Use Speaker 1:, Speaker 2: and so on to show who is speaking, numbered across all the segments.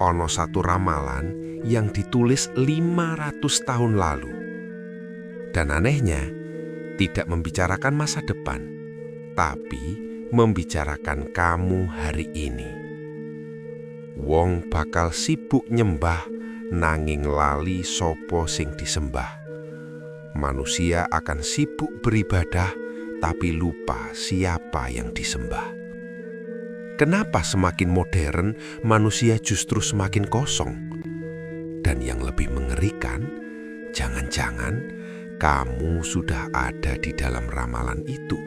Speaker 1: Ono satu ramalan yang ditulis 500 tahun lalu. Dan anehnya, tidak membicarakan masa depan, tapi membicarakan kamu hari ini. Wong bakal sibuk nyembah nanging lali sopo sing disembah. Manusia akan sibuk beribadah tapi lupa siapa yang disembah. Kenapa semakin modern manusia justru semakin kosong? Dan yang lebih mengerikan, jangan-jangan kamu sudah ada di dalam ramalan itu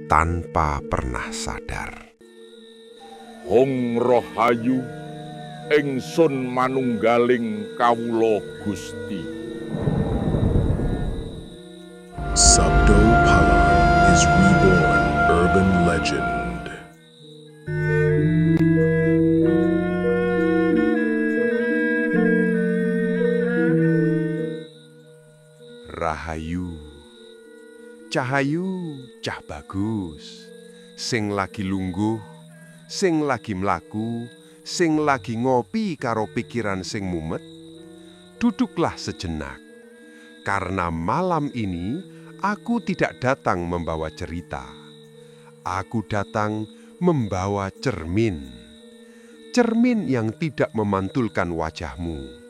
Speaker 1: tanpa pernah sadar.
Speaker 2: Hong Rohayu, ingsun manunggaling kawula Gusti.
Speaker 3: Sabdo Palan is reborn urban legend.
Speaker 1: Rahayu, cahayu, cah bagus, sing lagi lungguh, sing lagi mlaku, sing lagi ngopi karo pikiran sing mumet, duduklah sejenak. Karena malam ini aku tidak datang membawa cerita. Aku datang membawa cermin. Cermin yang tidak memantulkan wajahmu,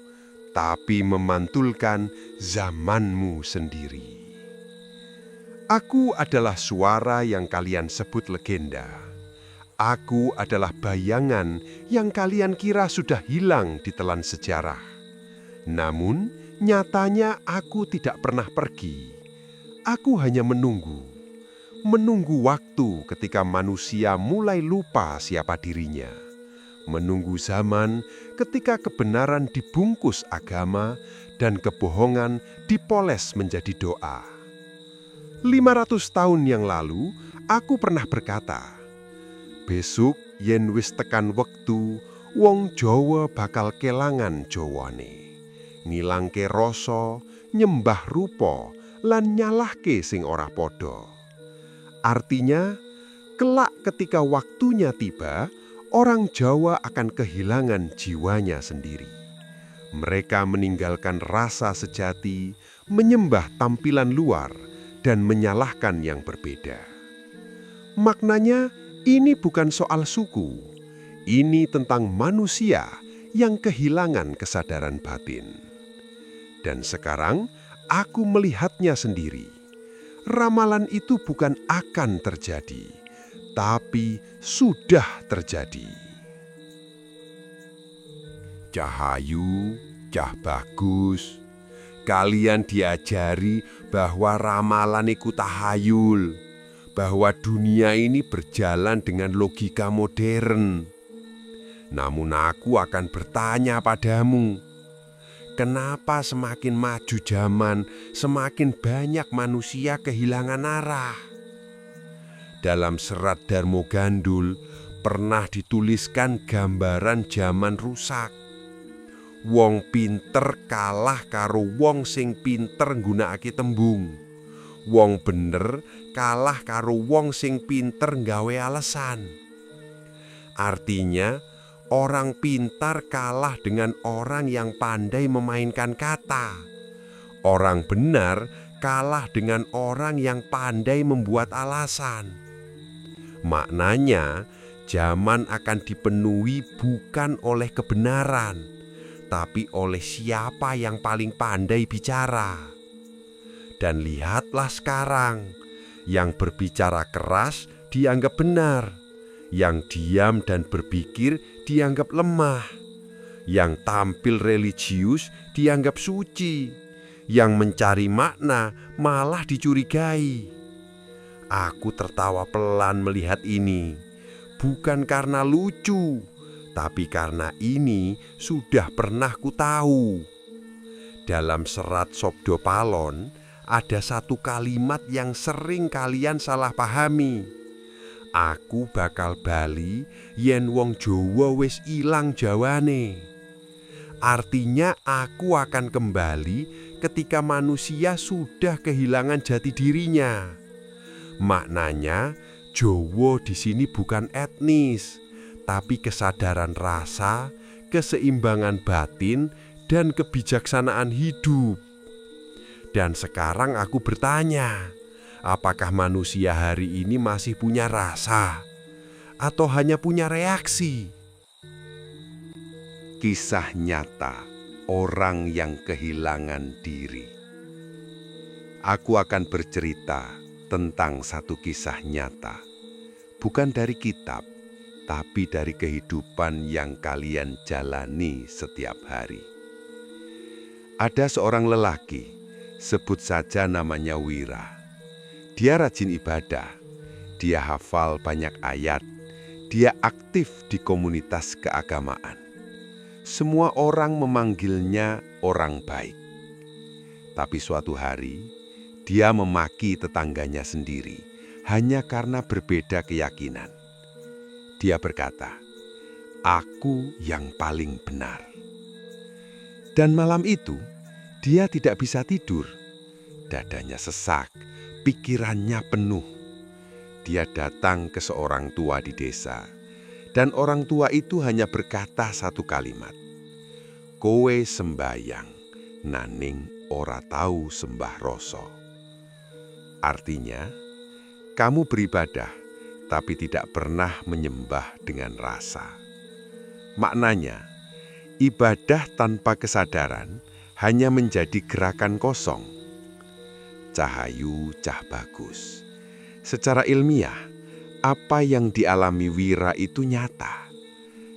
Speaker 1: tapi memantulkan zamanmu sendiri. Aku adalah suara yang kalian sebut legenda. Aku adalah bayangan yang kalian kira sudah hilang di telan sejarah. Namun, nyatanya aku tidak pernah pergi. Aku hanya menunggu waktu ketika manusia mulai lupa siapa dirinya. Menunggu zaman ketika kebenaran dibungkus agama dan kebohongan dipoles menjadi doa. 500 tahun yang lalu, aku pernah berkata, besok yen wis tekan wektu, wong Jawa bakal kelangan Jawane. Ngilangke rasa, nyembah rupa, lan nyalahke sing ora padha. Artinya, kelak ketika waktunya tiba, orang Jawa akan kehilangan jiwanya sendiri. Mereka meninggalkan rasa sejati, menyembah tampilan luar, dan menyalahkan yang berbeda. Maknanya, ini bukan soal suku. Ini tentang manusia yang kehilangan kesadaran batin. Dan sekarang, aku melihatnya sendiri. Ramalan itu bukan akan terjadi, tapi sudah terjadi. Cahayu, cah bagus, kalian diajari bahwa ramalan iku tahayul, bahwa dunia ini berjalan dengan logika modern. Namun aku akan bertanya padamu, kenapa semakin maju zaman, semakin banyak manusia kehilangan arah? Dalam serat Darmo Gandul pernah dituliskan gambaran zaman rusak. Wong pinter kalah karo wong sing pinter nggunakake tembung. Wong bener kalah karo wong sing pinter nggawe alasan. Artinya, orang pintar kalah dengan orang yang pandai memainkan kata. Orang benar kalah dengan orang yang pandai membuat alasan. Maknanya, zaman akan dipenuhi bukan oleh kebenaran, tapi oleh siapa yang paling pandai bicara. Dan lihatlah sekarang, yang berbicara keras dianggap benar, yang diam dan berpikir dianggap lemah, yang tampil religius dianggap suci, yang mencari makna malah dicurigai. Aku tertawa pelan melihat ini, bukan karena lucu, tapi karena ini sudah pernah ku tahu. Dalam serat Sabdo Palon, ada satu kalimat yang sering kalian salah pahami. Aku bakal bali yen wong Jawa wis ilang jawane. Artinya aku akan kembali ketika manusia sudah kehilangan jati dirinya. Maknanya Jawa di sini bukan etnis, tapi kesadaran rasa, keseimbangan batin, dan kebijaksanaan hidup. Dan sekarang aku bertanya, apakah manusia hari ini masih punya rasa atau hanya punya reaksi?
Speaker 4: Kisah nyata orang yang kehilangan diri. Aku akan bercerita tentang satu kisah nyata, bukan dari kitab, tapi dari kehidupan yang kalian jalani setiap hari. Ada seorang lelaki, sebut saja namanya Wira. Dia rajin ibadah, dia hafal banyak ayat, dia aktif di komunitas keagamaan. Semua orang memanggilnya orang baik. Tapi suatu hari, dia memaki tetangganya sendiri hanya karena berbeda keyakinan. Dia berkata, "Aku yang paling benar." Dan malam itu, dia tidak bisa tidur. Dadanya sesak, pikirannya penuh. Dia datang ke seorang tua di desa, dan orang tua itu hanya berkata satu kalimat, "Kowe sembayang, naning ora tahu sembah rasa." Artinya, kamu beribadah, tapi tidak pernah menyembah dengan rasa. Maknanya, ibadah tanpa kesadaran hanya menjadi gerakan kosong. Cahayu cah bagus. Secara ilmiah, apa yang dialami Wira itu nyata.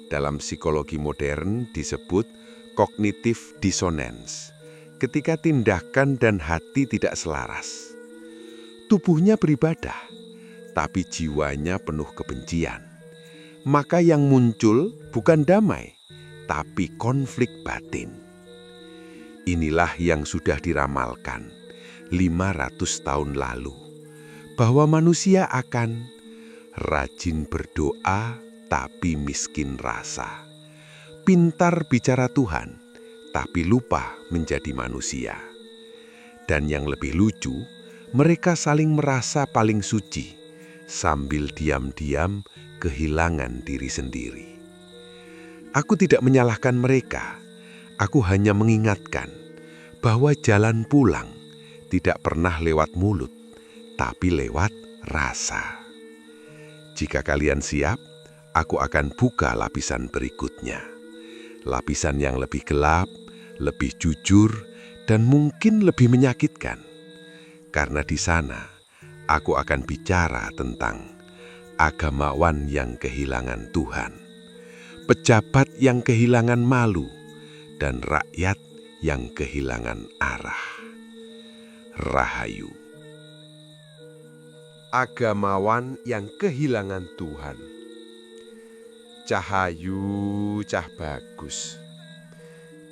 Speaker 4: Dalam psikologi modern disebut cognitive dissonance, ketika tindakan dan hati tidak selaras. Tubuhnya beribadah, tapi jiwanya penuh kebencian. Maka yang muncul bukan damai, tapi konflik batin. Inilah yang sudah diramalkan 500 tahun lalu, bahwa manusia akan rajin berdoa tapi miskin rasa, pintar bicara Tuhan tapi lupa menjadi manusia. Dan yang lebih lucu, mereka saling merasa paling suci sambil diam-diam kehilangan diri sendiri. Aku tidak menyalahkan mereka, aku hanya mengingatkan bahwa jalan pulang tidak pernah lewat mulut, tapi lewat rasa. Jika kalian siap, aku akan buka lapisan berikutnya. Lapisan yang lebih gelap, lebih jujur, dan mungkin lebih menyakitkan. Karena di sana, aku akan bicara tentang agamawan yang kehilangan Tuhan, pejabat yang kehilangan malu, dan rakyat yang kehilangan arah. Rahayu.
Speaker 1: Agamawan yang kehilangan Tuhan. Cahayu cah bagus.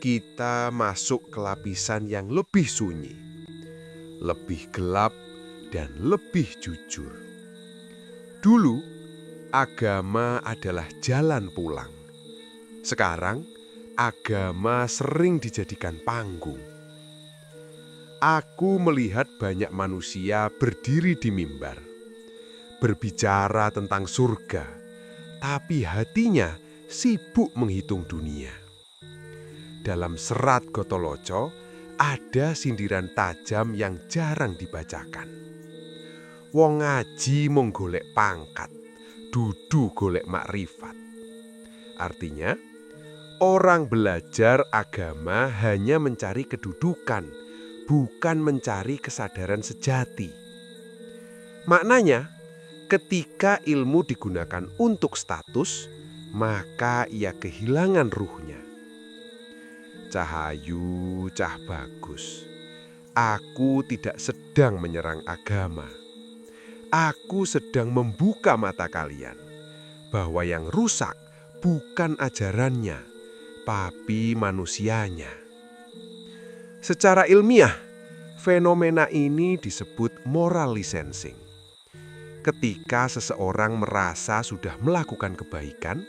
Speaker 1: Kita masuk ke lapisan yang lebih sunyi, lebih gelap, dan lebih jujur. Dulu, agama adalah jalan pulang. Sekarang, agama sering dijadikan panggung. Aku melihat banyak manusia berdiri di mimbar, berbicara tentang surga, tapi hatinya sibuk menghitung dunia. Dalam serat Gotoloco, ada sindiran tajam yang jarang dibacakan. Wong ngaji mung golek pangkat, dudu golek makrifat. Artinya, orang belajar agama hanya mencari kedudukan, bukan mencari kesadaran sejati. Maknanya, ketika ilmu digunakan untuk status, maka ia kehilangan ruhnya. Cahayu cah bagus. Aku tidak sedang menyerang agama. Aku sedang membuka mata kalian bahwa yang rusak bukan ajarannya, tapi manusianya. Secara ilmiah, fenomena ini disebut moral licensing. Ketika seseorang merasa sudah melakukan kebaikan,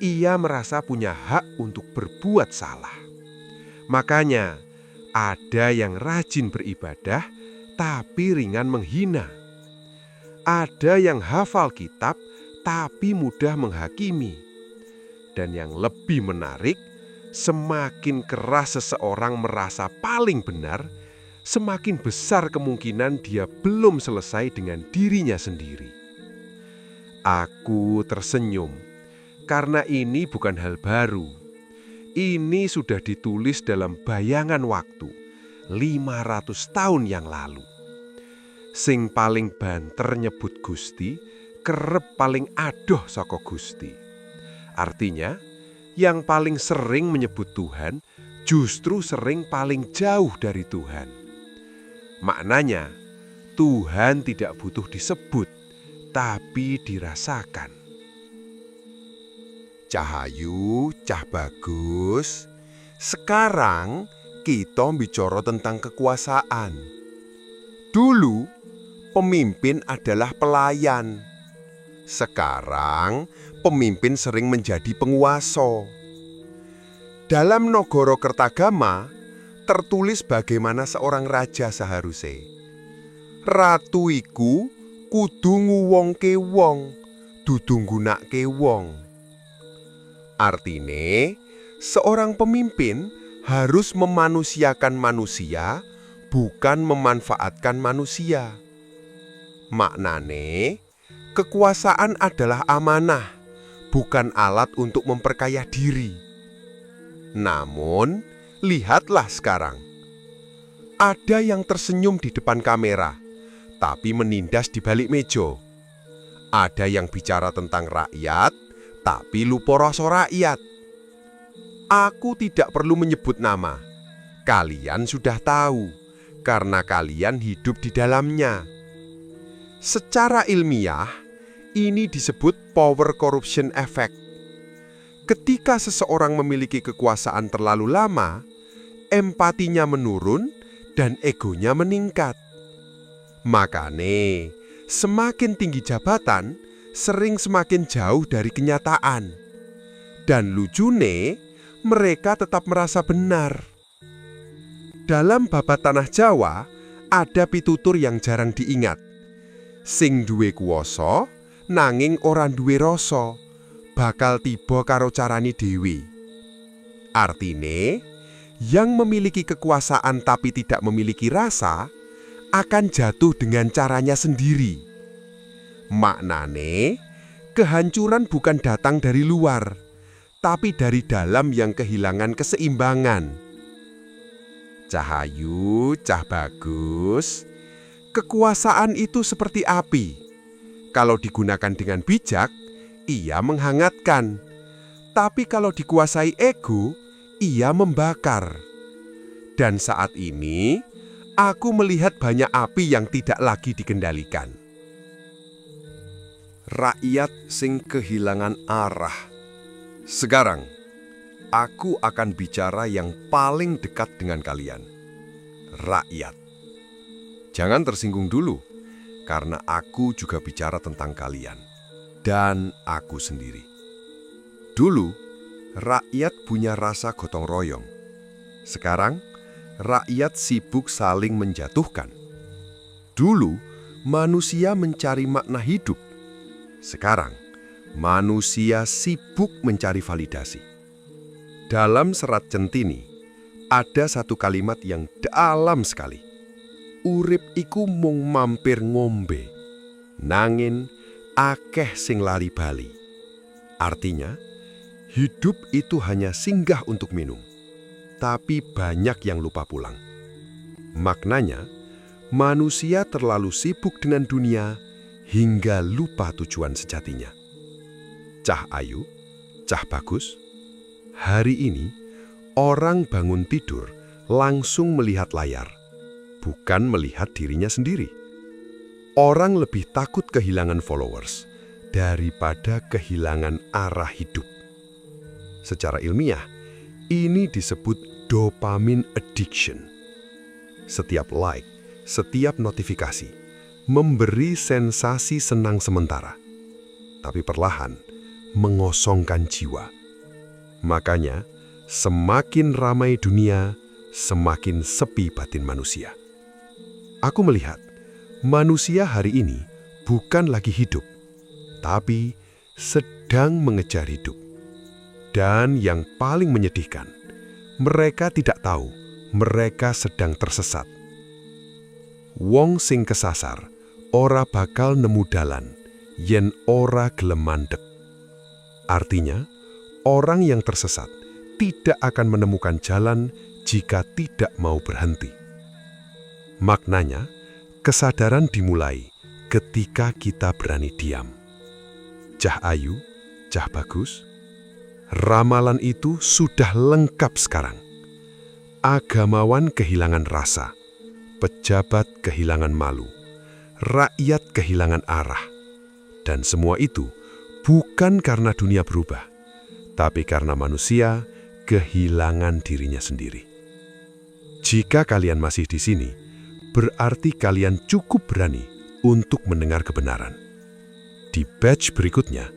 Speaker 1: ia merasa punya hak untuk berbuat salah. Makanya, ada yang rajin beribadah, tapi ringan menghina. Ada yang hafal kitab, tapi mudah menghakimi.
Speaker 4: Dan yang lebih menarik, semakin keras seseorang merasa paling benar, semakin besar kemungkinan dia belum selesai dengan dirinya sendiri. Aku tersenyum, karena ini bukan hal baru. Ini sudah ditulis dalam bayangan waktu, 500 tahun yang lalu. Sing paling banter nyebut Gusti, kerep paling adoh saka Gusti. Artinya, yang paling sering menyebut Tuhan justru sering paling jauh dari Tuhan. Maknanya, Tuhan tidak butuh disebut, tapi dirasakan.
Speaker 1: Cahayu, Cah Bagus, sekarang kita bicara tentang kekuasaan. Dulu, pemimpin adalah pelayan. Sekarang, pemimpin sering menjadi penguasa. Dalam Nagara Kertagama, tertulis bagaimana seorang raja seharusnya. Ratu iku kudu nguwongke wong, dudu nggunakake wong. Artine, seorang pemimpin harus memanusiakan manusia, bukan memanfaatkan manusia. Maknane, kekuasaan adalah amanah, bukan alat untuk memperkaya diri. Namun, lihatlah sekarang. Ada yang tersenyum di depan kamera, tapi menindas di balik meja. Ada yang bicara tentang rakyat, tapi lupa rasa rakyat. Aku tidak perlu menyebut nama. Kalian sudah tahu, karena kalian hidup di dalamnya. Secara ilmiah, ini disebut power corruption effect. Ketika seseorang memiliki kekuasaan terlalu lama, empatinya menurun dan egonya meningkat. Makanya, semakin tinggi jabatan, sering semakin jauh dari kenyataan. Dan lucune, mereka tetap merasa benar. Dalam babat tanah Jawa, ada pitutur yang jarang diingat. Sing duwe kuwasa, nanging ora duwe rasa, bakal tiba karo carane dhewe. Artine, yang memiliki kekuasaan tapi tidak memiliki rasa, akan jatuh dengan caranya sendiri. Maknane, kehancuran bukan datang dari luar, tapi dari dalam yang kehilangan keseimbangan. Cahayu, Cah Bagus, kekuasaan itu seperti api. Kalau digunakan dengan bijak, ia menghangatkan. Tapi kalau dikuasai ego, ia membakar. Dan saat ini, aku melihat banyak api yang tidak lagi dikendalikan. Rakyat sing kehilangan arah. Sekarang, aku akan bicara yang paling dekat dengan kalian. Rakyat. Jangan tersinggung dulu, karena aku juga bicara tentang kalian. Dan aku sendiri. Dulu, rakyat punya rasa gotong royong. Sekarang, rakyat sibuk saling menjatuhkan. Dulu, manusia mencari makna hidup. Sekarang, manusia sibuk mencari validasi. Dalam serat Centini, ada satu kalimat yang dalam sekali. Urip iku mung mampir ngombe, nangin akeh sing lali bali. Artinya, hidup itu hanya singgah untuk minum, tapi banyak yang lupa pulang. Maknanya, manusia terlalu sibuk dengan dunia hingga lupa tujuan sejatinya. Cah Ayu, Cah Bagus, hari ini orang bangun tidur langsung melihat layar, bukan melihat dirinya sendiri. Orang lebih takut kehilangan followers daripada kehilangan arah hidup. Secara ilmiah, ini disebut dopamine addiction. Setiap like, setiap notifikasi, memberi sensasi senang sementara, tapi perlahan mengosongkan jiwa. Makanya, semakin ramai dunia, semakin sepi batin manusia. Aku melihat, manusia hari ini bukan lagi hidup, tapi sedang mengejar hidup.
Speaker 4: Dan yang paling menyedihkan, mereka tidak tahu mereka sedang tersesat. Wong sing kesasar ora bakal nemu dalan yen ora gelem mandek. Artinya, orang yang tersesat tidak akan menemukan jalan jika tidak mau berhenti. Maknanya, kesadaran dimulai ketika kita berani diam. Cah Ayu, Cah Bagus, ramalan itu sudah lengkap sekarang. Agamawan kehilangan rasa, pejabat kehilangan malu, rakyat kehilangan arah. Dan semua itu bukan karena dunia berubah, tapi karena manusia kehilangan dirinya sendiri. Jika kalian masih di sini, berarti kalian cukup berani untuk mendengar kebenaran. Di batch berikutnya,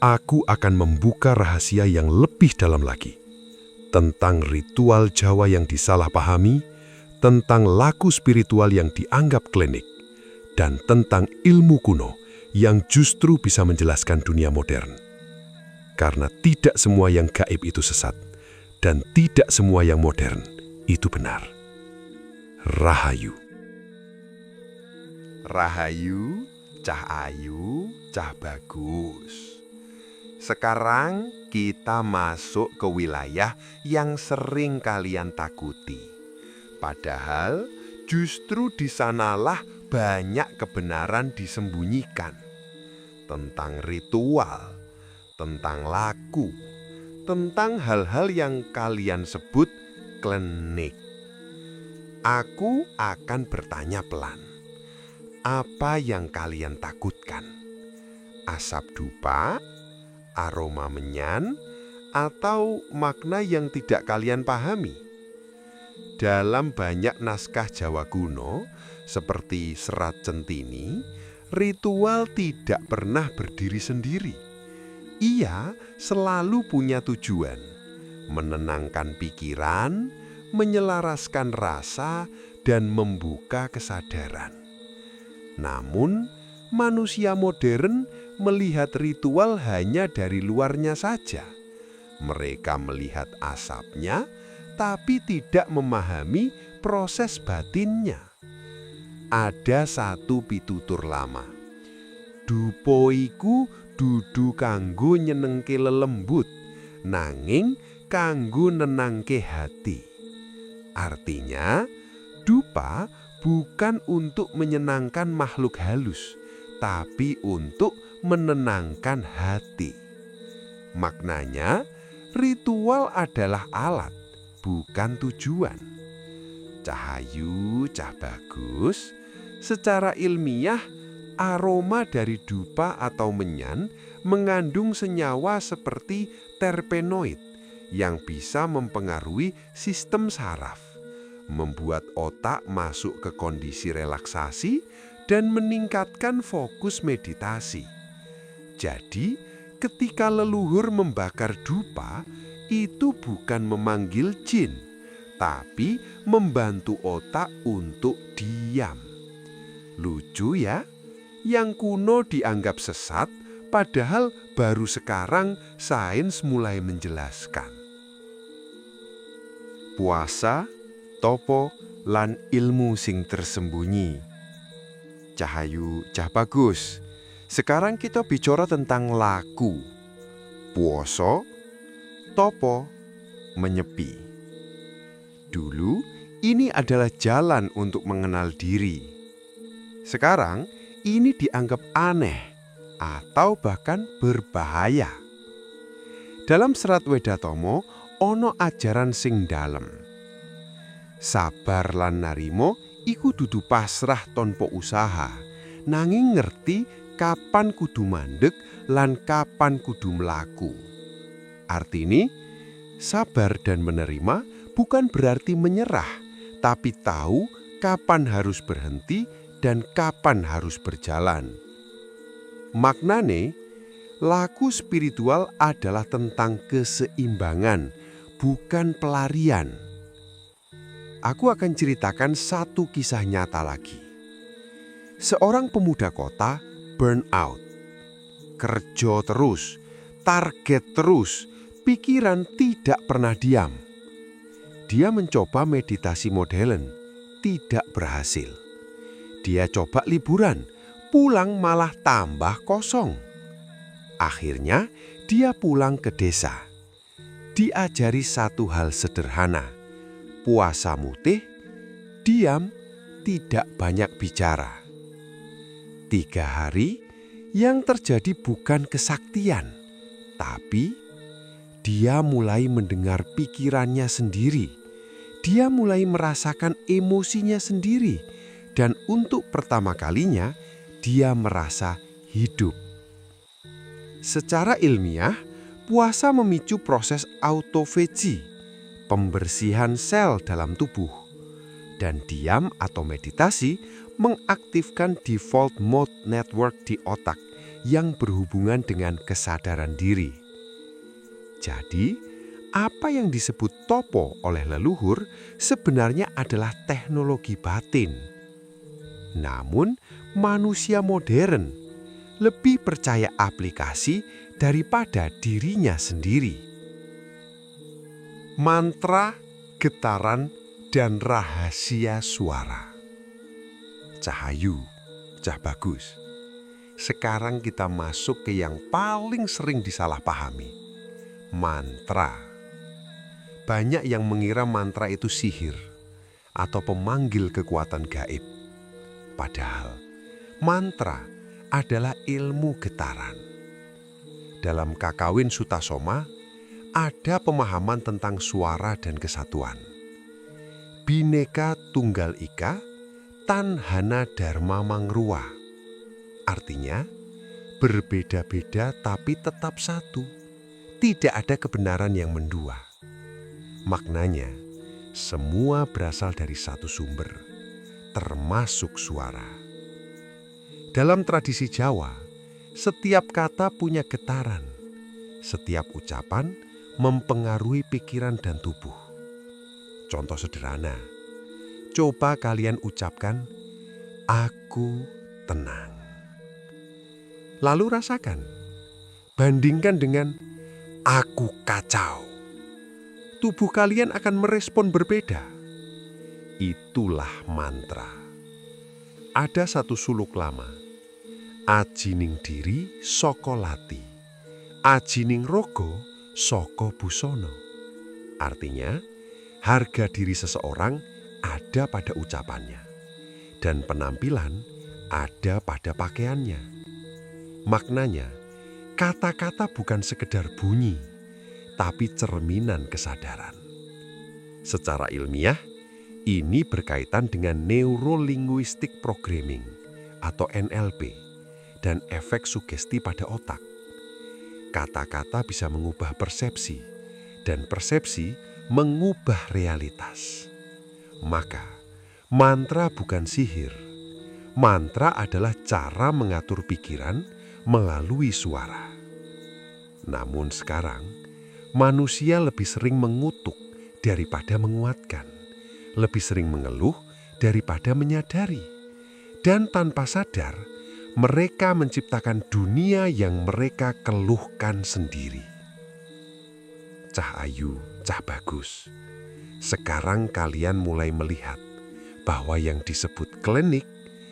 Speaker 4: aku akan membuka rahasia yang lebih dalam lagi tentang ritual Jawa yang disalahpahami, tentang laku spiritual yang dianggap klinik, dan tentang ilmu kuno yang justru bisa menjelaskan dunia modern. Karena tidak semua yang gaib itu sesat, dan tidak semua yang modern itu benar. Rahayu.
Speaker 1: Rahayu, Cah Ayu, Cah Bagus. Sekarang kita masuk ke wilayah yang sering kalian takuti. Padahal justru di sanalah banyak kebenaran disembunyikan. Tentang ritual, tentang laku, tentang hal-hal yang kalian sebut klinik. Aku akan bertanya pelan. Apa yang kalian takutkan? Asap dupa, aroma menyan, atau makna yang tidak kalian pahami? Dalam banyak naskah Jawa kuno, seperti Serat Centini, ritual tidak pernah berdiri sendiri. Ia selalu punya tujuan, menenangkan pikiran, menyelaraskan rasa, dan membuka kesadaran. Namun, manusia modern melihat ritual hanya dari luarnya saja. Mereka melihat asapnya, tapi tidak memahami proses batinnya. Ada satu pitutur lama. Dupa iku dudu kanggo nyenengke lelembut, nanging kanggo nenangke hati. Artinya, dupa bukan untuk menyenangkan makhluk halus, tapi untuk menenangkan hati. Maknanya, ritual adalah alat, bukan tujuan. Cah Ayu, Cah Bagus, secara ilmiah, aroma dari dupa atau menyan mengandung senyawa seperti terpenoid yang bisa mempengaruhi sistem saraf, membuat otak masuk ke kondisi relaksasi dan meningkatkan fokus meditasi. Jadi, ketika leluhur membakar dupa, itu bukan memanggil jin, tapi membantu otak untuk diam. Lucu ya, yang kuno dianggap sesat, padahal baru sekarang sains mulai menjelaskan. Puasa, topo, lan ilmu sing tersembunyi. Cah Ayu, Cah Bagus. Sekarang kita bicara tentang laku. Puasa, topo, menyepi. Dulu, ini adalah jalan untuk mengenal diri. Sekarang, ini dianggap aneh atau bahkan berbahaya. Dalam Serat Wedatomo, ono ajaran sing dalem. Sabar lan narimo iku dudu pasrah tanpa usaha, nanging ngerti kapan kudu mandeg lan kapan kudu mlaku. Artine, sabar dan menerima bukan berarti menyerah, tapi tahu kapan harus berhenti dan kapan harus berjalan. Maknane, laku spiritual adalah tentang keseimbangan, bukan pelarian. Aku akan ceritakan satu kisah nyata lagi. Seorang pemuda kota burn out. Kerja terus, target terus,
Speaker 4: Pikiran tidak pernah diam. Dia mencoba meditasi modern, tidak berhasil. Dia coba liburan, pulang malah tambah kosong. Akhirnya dia pulang ke desa. Diajari satu hal sederhana, puasa mutih, diam, tidak banyak bicara. 3 hari yang terjadi bukan kesaktian, tapi dia mulai mendengar pikirannya sendiri. Dia mulai merasakan emosinya sendiri. Dan untuk pertama kalinya, dia merasa hidup. Secara ilmiah, puasa memicu proses autofagi, pembersihan sel dalam tubuh. Dan diam atau meditasi mengaktifkan default mode network di otak yang berhubungan dengan kesadaran diri. Jadi, apa yang disebut topo oleh leluhur sebenarnya adalah teknologi batin. Namun, manusia modern lebih percaya aplikasi daripada dirinya sendiri. Mantra, getaran, dan rahasia suara. Cahayu, Cah Bagus. Sekarang kita masuk ke yang paling sering disalahpahami. Mantra. Banyak yang mengira mantra itu sihir atau pemanggil kekuatan gaib. Padahal mantra adalah ilmu getaran. Dalam Kakawin Sutasoma ada pemahaman tentang suara dan kesatuan. Bhinneka Tunggal Ika Tan Hana Dharma Mangrua. Artinya, berbeda-beda tapi tetap satu. Tidak ada kebenaran yang mendua. Maknanya, semua berasal dari satu sumber, termasuk suara. Dalam tradisi Jawa, setiap kata punya getaran. Setiap ucapan mempengaruhi pikiran dan tubuh. Contoh sederhana, coba kalian ucapkan, "Aku tenang." Lalu rasakan, bandingkan dengan "Aku kacau." Tubuh kalian akan merespon berbeda. Itulah mantra. Ada satu suluk lama. Ajining diri saka lati, ajining rogo saka busana. Artinya, harga diri seseorang ada pada ucapannya, dan penampilan ada pada pakaiannya. Maknanya, kata-kata bukan sekedar bunyi, tapi cerminan kesadaran. Secara ilmiah, ini berkaitan dengan Neuro-Linguistic Programming atau NLP dan efek sugesti pada otak. Kata-kata bisa mengubah persepsi, dan persepsi mengubah realitas. Maka, mantra bukan sihir. Mantra adalah cara mengatur pikiran melalui suara. Namun sekarang, manusia lebih sering mengutuk daripada menguatkan, lebih sering mengeluh daripada menyadari, dan tanpa sadar mereka menciptakan dunia yang mereka keluhkan sendiri. Cah Ayu, Cah Bagus, sekarang kalian mulai melihat bahwa yang disebut klinik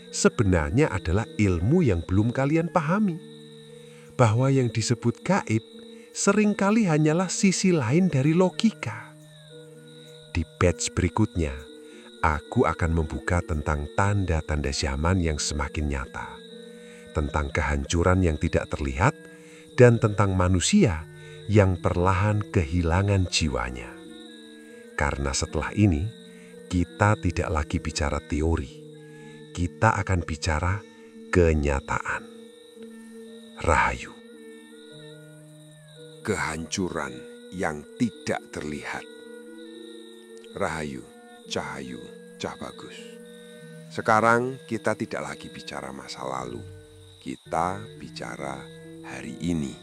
Speaker 4: sebenarnya adalah ilmu yang belum kalian pahami, bahwa yang disebut gaib seringkali hanyalah sisi lain dari logika. Di batch berikutnya, aku akan membuka tentang tanda-tanda zaman yang semakin nyata, tentang kehancuran yang tidak terlihat, dan tentang manusia yang perlahan kehilangan jiwanya. Karena setelah ini, kita tidak lagi bicara teori, kita akan bicara kenyataan. Rahayu.
Speaker 1: Kehancuran yang tidak terlihat. Rahayu, Cahayu, Cah Bagus. Sekarang kita tidak lagi bicara masa lalu. Kita bicara hari ini.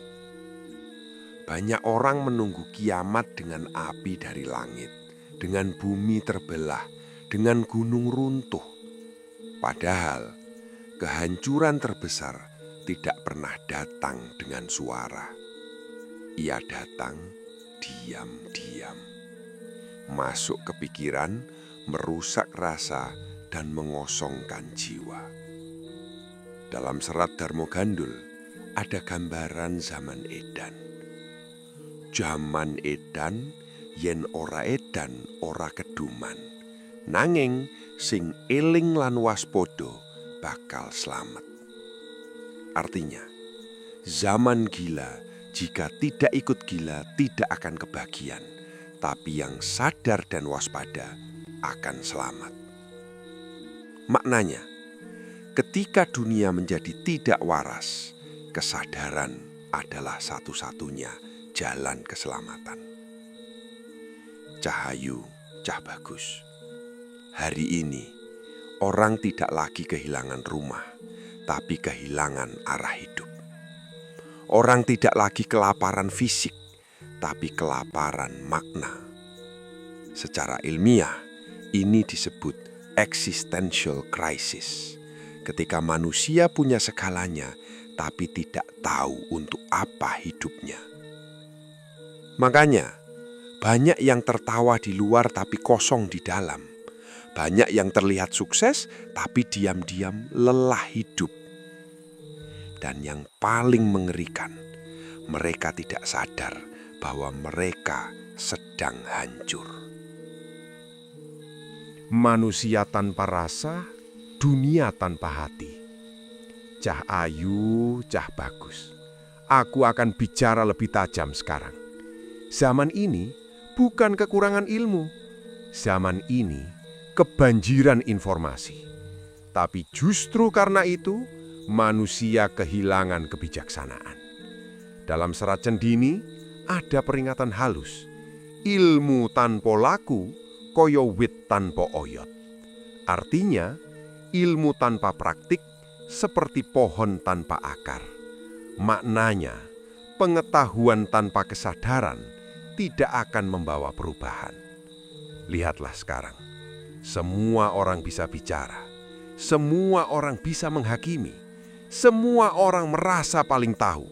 Speaker 1: Banyak orang menunggu kiamat dengan api dari langit, dengan bumi terbelah, dengan gunung runtuh. Padahal kehancuran terbesar tidak pernah datang dengan suara. Ia datang
Speaker 4: diam-diam. Masuk ke pikiran, merusak rasa, dan mengosongkan jiwa. Dalam serat Darmo Gandul ada gambaran zaman edan. Zaman edan yen ora edan ora keduman. Nanging sing eling lan waspada bakal slamet. Artinya, zaman gila jika tidak ikut gila tidak akan kebagian, tapi yang sadar dan waspada akan selamat. Maknanya, ketika dunia menjadi tidak waras, kesadaran adalah satu-satunya jalan keselamatan. Cahayu, Cah Bagus. Hari ini, orang tidak lagi kehilangan rumah, tapi kehilangan arah hidup. Orang tidak lagi kelaparan fisik, tapi kelaparan makna. Secara ilmiah, ini disebut existential crisis. Ketika manusia punya segalanya, tapi tidak tahu untuk apa hidupnya. Makanya, banyak yang tertawa di luar tapi kosong di dalam. Banyak yang terlihat sukses tapi diam-diam lelah hidup. Dan yang paling mengerikan, mereka tidak sadar bahwa mereka sedang hancur.
Speaker 1: Manusia tanpa rasa, dunia tanpa hati. Cah Ayu, Cah Bagus. Aku akan bicara lebih tajam sekarang. Zaman ini bukan kekurangan ilmu. Zaman ini kebanjiran informasi. Tapi justru karena itu, manusia kehilangan kebijaksanaan. Dalam serat Cendini ada peringatan halus. Ilmu tanpa laku, kaya wit tanpa oyot. Artinya, ilmu tanpa praktik seperti pohon tanpa akar. Maknanya, pengetahuan tanpa kesadaran tidak akan membawa perubahan. Lihatlah sekarang, semua orang bisa bicara, semua orang bisa menghakimi, semua orang merasa paling tahu,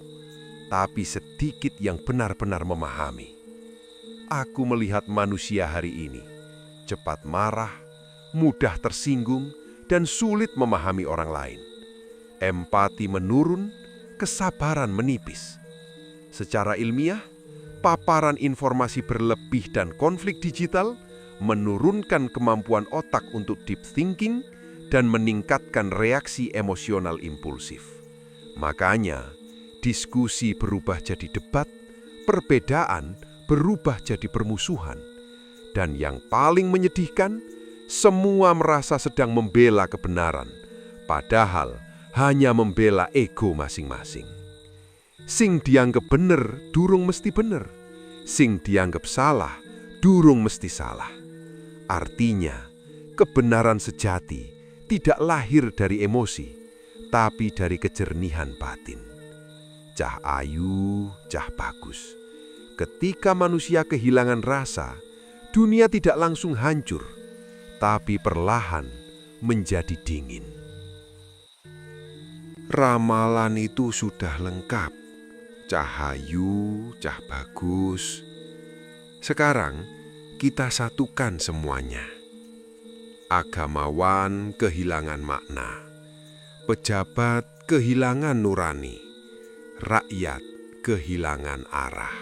Speaker 1: tapi sedikit yang benar-benar memahami. Aku melihat manusia hari ini cepat marah, mudah tersinggung, dan sulit memahami orang lain. Empati menurun, kesabaran menipis. Secara ilmiah, paparan informasi berlebih dan konflik digital menurunkan kemampuan otak untuk deep thinking dan meningkatkan reaksi emosional impulsif. Makanya, diskusi berubah jadi debat, perbedaan berubah jadi permusuhan. Dan yang paling menyedihkan, semua merasa sedang membela kebenaran, padahal hanya membela ego masing-masing. Sing dianggap bener, durung mesti bener. Sing dianggap salah, durung mesti salah. Artinya, kebenaran sejati tidak lahir dari emosi, tapi dari kejernihan batin. Cah Ayu, Cah Bagus. Ketika manusia kehilangan rasa, dunia tidak langsung hancur, tapi perlahan menjadi dingin. Ramalan itu sudah lengkap. Cah Ayu, Cah Bagus. Sekarang kita satukan semuanya. Agamawan kehilangan makna, pejabat kehilangan nurani, rakyat kehilangan arah.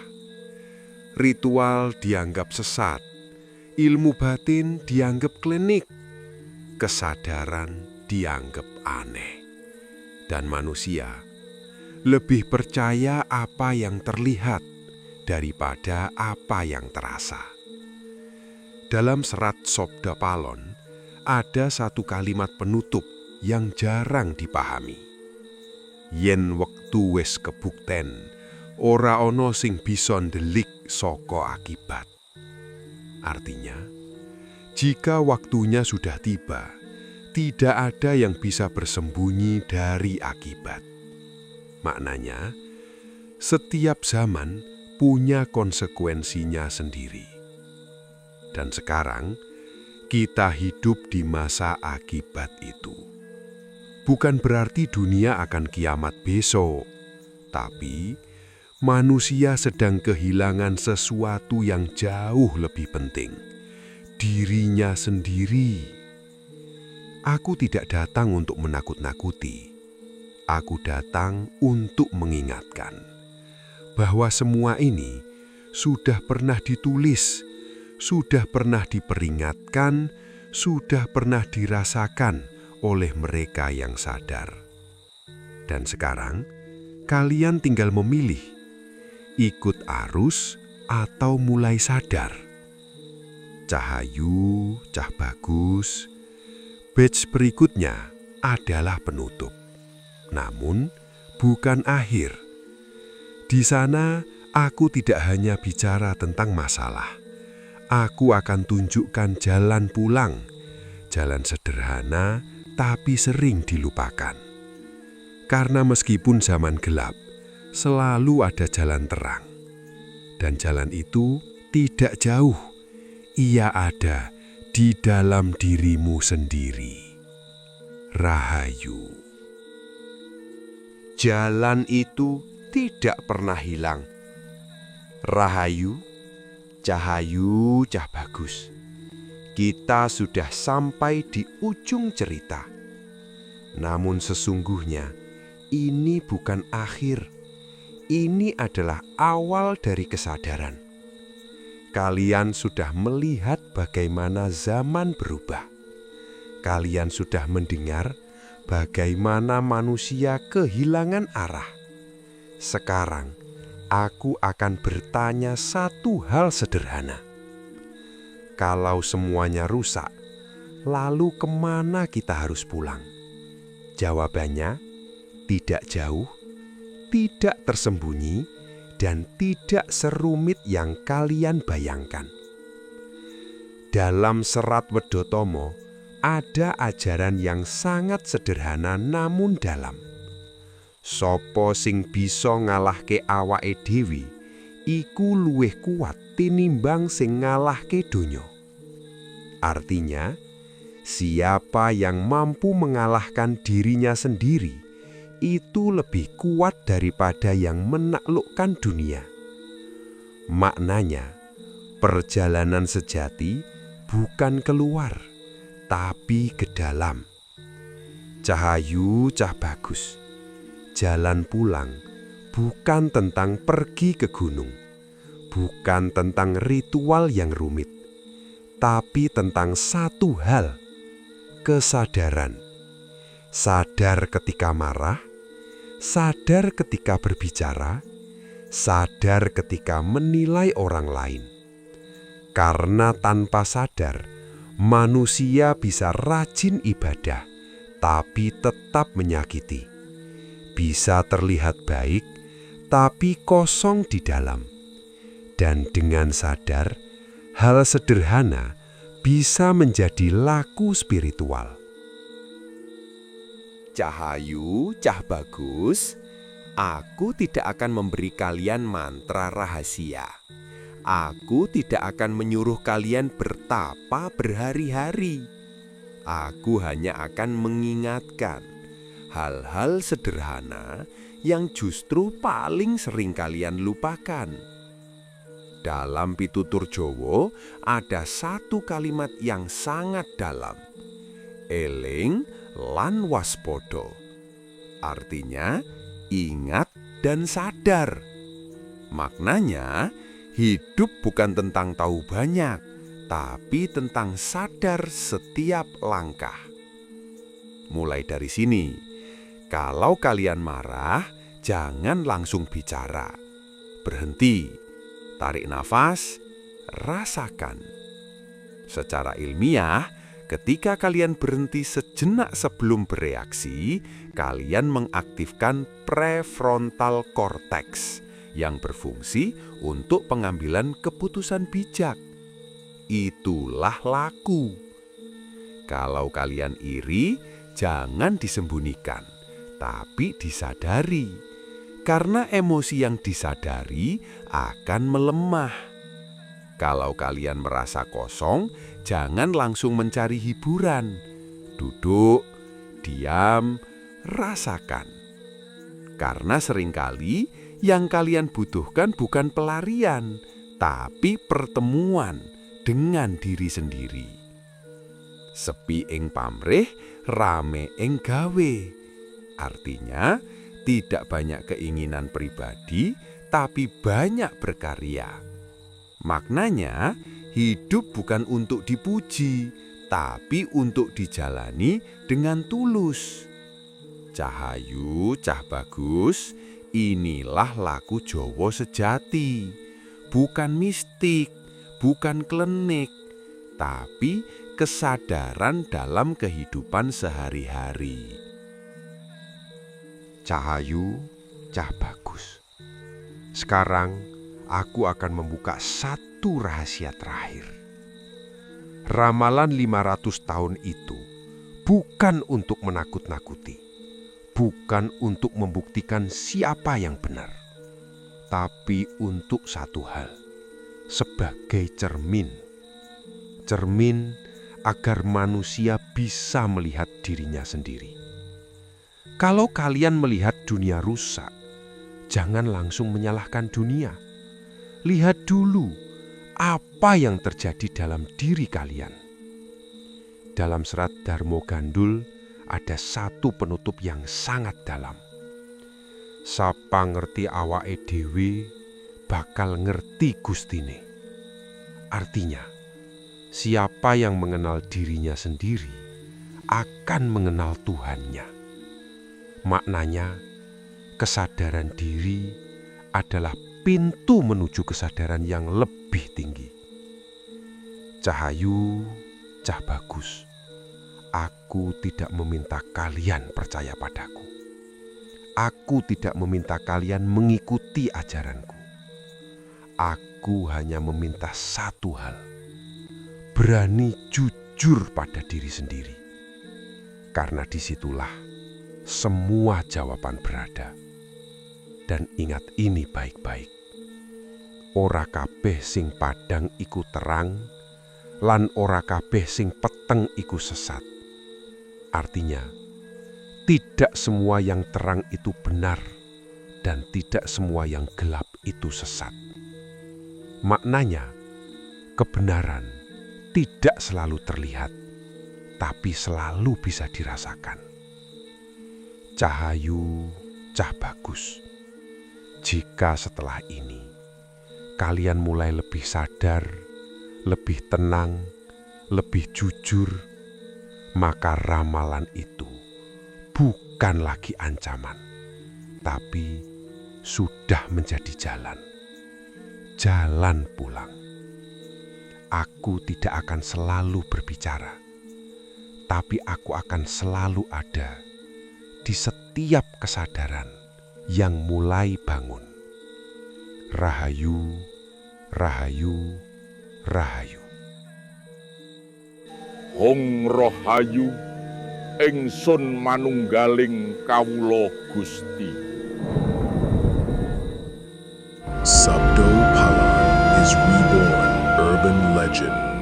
Speaker 1: Ritual dianggap sesat, ilmu batin dianggap klinik, kesadaran dianggap aneh. Dan manusia lebih percaya apa yang terlihat daripada apa yang terasa. Dalam serat Sobda Palon, ada satu kalimat penutup yang jarang dipahami. Yen wektu wis kebukten, ora ana sing bisa ndelik saka akibat. Artinya, jika waktunya sudah tiba, tidak ada yang bisa bersembunyi dari akibat. Maknanya, setiap zaman punya konsekuensinya sendiri. Dan sekarang, kita hidup di masa akibat itu. Bukan berarti dunia akan kiamat besok, tapi
Speaker 4: manusia sedang kehilangan sesuatu yang jauh lebih penting, dirinya sendiri. Aku tidak datang untuk menakut-nakuti. Aku datang untuk mengingatkan bahwa semua ini sudah pernah ditulis, sudah pernah diperingatkan, sudah pernah dirasakan oleh mereka yang sadar. Dan sekarang, kalian tinggal memilih, ikut arus atau mulai sadar. Cahayu, Cah Bagus. Batch berikutnya adalah penutup, namun bukan akhir. Di sana, aku tidak hanya bicara tentang masalah. Aku akan tunjukkan jalan pulang, jalan sederhana tapi sering dilupakan. Karena meskipun zaman gelap, selalu ada jalan terang. Dan jalan itu tidak jauh, ia ada di dalam dirimu sendiri. Rahayu.
Speaker 1: Jalan itu tidak pernah hilang. Rahayu, Cahayu, Cah Bagus. Kita sudah sampai di ujung cerita. Namun sesungguhnya ini bukan akhir. Ini adalah awal dari kesadaran. Kalian sudah melihat bagaimana zaman berubah. Kalian sudah mendengar bagaimana manusia kehilangan arah. Sekarang, aku akan bertanya satu hal sederhana. Kalau semuanya rusak, lalu kemana kita harus pulang? Jawabannya, tidak jauh, tidak tersembunyi, dan tidak serumit yang kalian bayangkan. Dalam serat Wedotomo, ada ajaran yang sangat sederhana namun dalam. Sopo sing bisa ngalahke awake dhewe, iku luwih kuat tinimbang sing ngalahke donya. Artinya, siapa yang mampu mengalahkan dirinya sendiri, itu lebih kuat daripada yang menaklukkan dunia. Maknanya, perjalanan sejati bukan keluar, tapi ke dalam. Cahayu, Cah Bagus. Jalan pulang bukan tentang pergi ke gunung, bukan tentang ritual yang rumit, tapi tentang satu hal, kesadaran. Sadar ketika marah, sadar ketika berbicara, sadar ketika menilai orang lain. Karena tanpa sadar, manusia bisa rajin ibadah, tapi tetap menyakiti. Bisa terlihat baik, tapi kosong di dalam. Dan dengan sadar, hal sederhana bisa menjadi laku spiritual. Cahayu, Cah Bagus, aku tidak akan memberi kalian mantra rahasia. Aku tidak akan menyuruh kalian bertapa berhari-hari. Aku hanya akan mengingatkan hal-hal sederhana yang justru paling sering kalian lupakan. Dalam pitutur Jawa ada satu kalimat yang sangat dalam. Eling lan waspada. Artinya, ingat dan sadar. Maknanya, hidup bukan tentang tahu banyak, tapi tentang sadar setiap langkah. Mulai dari sini, kalau kalian marah, jangan langsung bicara. Berhenti, tarik nafas, rasakan. Secara ilmiah, ketika kalian berhenti sejenak sebelum bereaksi, kalian mengaktifkan prefrontal cortex yang berfungsi untuk pengambilan keputusan bijak. Itulah laku. Kalau kalian iri, jangan disembunyikan, tapi disadari. Karena emosi yang disadari akan melemah. Kalau kalian merasa kosong, jangan langsung mencari hiburan. Duduk, diam, rasakan. Karena seringkali
Speaker 4: Yang kalian butuhkan bukan pelarian, tapi pertemuan dengan diri sendiri. Sepi ing pamrih, rame ing gawe. Artinya, tidak banyak keinginan pribadi, tapi banyak berkarya. Maknanya, hidup bukan untuk dipuji, tapi untuk dijalani dengan tulus. Cahayu, cah bagus, inilah laku Jawa sejati. Bukan mistik, bukan klenik, tapi kesadaran dalam kehidupan sehari-hari. Cahayu, cah bagus. Sekarang aku akan membuka satu rahasia terakhir. Ramalan 500 tahun itu bukan untuk menakut-nakuti, bukan untuk membuktikan siapa yang benar, tapi untuk satu hal, sebagai cermin. Cermin agar manusia bisa melihat dirinya sendiri. Kalau kalian melihat dunia rusak, jangan langsung menyalahkan dunia. Lihat dulu apa yang terjadi dalam diri kalian. Dalam serat Darmo Gandul ada satu penutup yang sangat dalam. Sapa ngerti awake dhewe bakal ngerti Gustine. Artinya, siapa yang mengenal dirinya sendiri akan mengenal Tuhannya. Maknanya, kesadaran diri adalah pintu menuju kesadaran yang lebih tinggi. Cahayu, cah bagus, aku tidak meminta kalian percaya padaku. Aku tidak meminta kalian mengikuti ajaranku. Aku hanya meminta satu hal, berani jujur pada diri sendiri. Karena disitulah semua jawaban berada. Dan ingat ini baik-baik. Ora kabeh sing padang iku terang, lan ora kabeh sing peteng iku sesat. Artinya, tidak semua yang terang itu benar, dan tidak semua yang gelap itu sesat. Maknanya, kebenaran tidak selalu terlihat, tapi selalu bisa dirasakan. Cahayu, cah bagus. Jika setelah ini kalian mulai lebih sadar, lebih tenang, lebih jujur, maka ramalan itu bukan lagi ancaman, tapi sudah menjadi jalan. Jalan pulang. Aku tidak akan selalu berbicara, tapi aku akan selalu ada di setiap kesadaran yang mulai bangun. Rahayu, rahayu, rahayu.
Speaker 2: Hong Rohayu ingsun manunggaling kawula Gusti.
Speaker 3: Sabdo Palan is reborn urban legend.